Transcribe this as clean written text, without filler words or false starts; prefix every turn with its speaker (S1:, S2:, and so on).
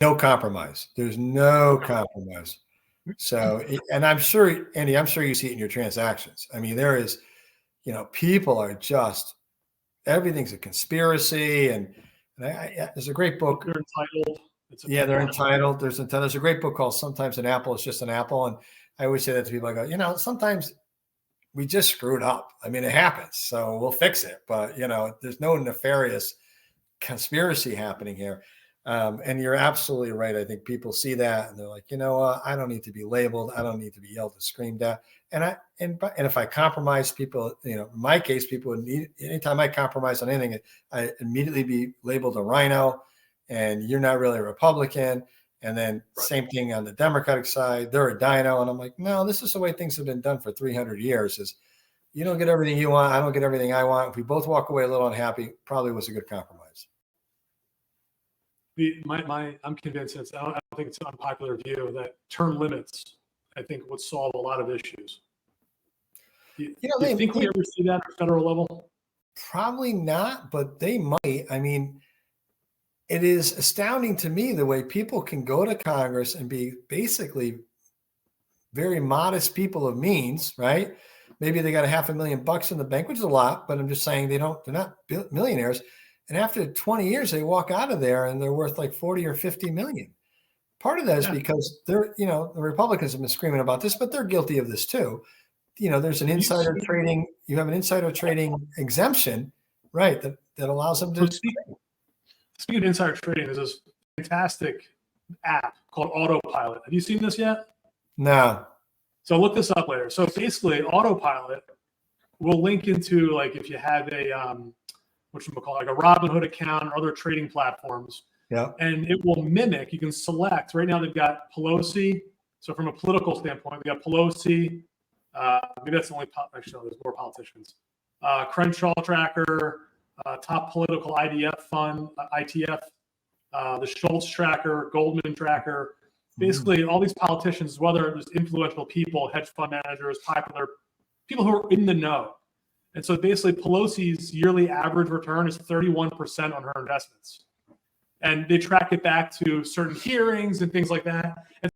S1: No compromise. There's no compromise. So, and I'm sure, Andy, I'm sure you see it in your transactions. I mean, there is, people are just, everything's a conspiracy. And there's a great book.
S2: They're entitled.
S1: They're entitled. There's a great book called Sometimes an Apple is Just an Apple. And I always say that to people. I go, sometimes we just screwed up. I mean, it happens. So we'll fix it. But, there's no nefarious conspiracy happening here. And you're absolutely right. I think people see that and they're like, I don't need to be labeled. I don't need to be yelled and screamed at. And if I compromise people, in my case, people would need, anytime I compromise on anything, I immediately be labeled a rhino and you're not really a Republican. And then same thing on the Democratic side, they're a dino. And I'm like, no, this is the way things have been done for 300 years is you don't get everything you want. I don't get everything I want. If we both walk away a little unhappy, probably was a good compromise.
S2: I'm convinced I don't think it's an unpopular view that term limits, I think, would solve a lot of issues. Do you think we ever see that at a federal level?
S1: Probably not, but they might. I mean, it is astounding to me the way people can go to Congress and be basically very modest people of means, right? Maybe they got $500,000 in the bank, which is a lot, but I'm just saying they're not millionaires. And after 20 years, they walk out of there and they're worth like 40 or 50 million. Part of that is because they're, the Republicans have been screaming about this, but they're guilty of this too. There's an insider trading. You have an insider trading exemption, right? That allows them to.
S2: Speaking of insider trading, there's this fantastic app called Autopilot. Have you seen this yet?
S1: No.
S2: So look this up later. So basically, Autopilot will link into, like, if you have a like a Robinhood account or other trading platforms.
S1: Yeah.
S2: And it will mimic, you can select. Right now they've got Pelosi. So from a political standpoint, we got Pelosi. Maybe that's the only, actually, no, there's more politicians. Crenshaw tracker, top political IDF fund, ITF, the Schultz tracker, Goldman tracker. Basically, all these politicians, whether there's influential people, hedge fund managers, popular people who are in the know. And so basically Pelosi's yearly average return is 31% on her investments. And they track it back to certain hearings and things like that. And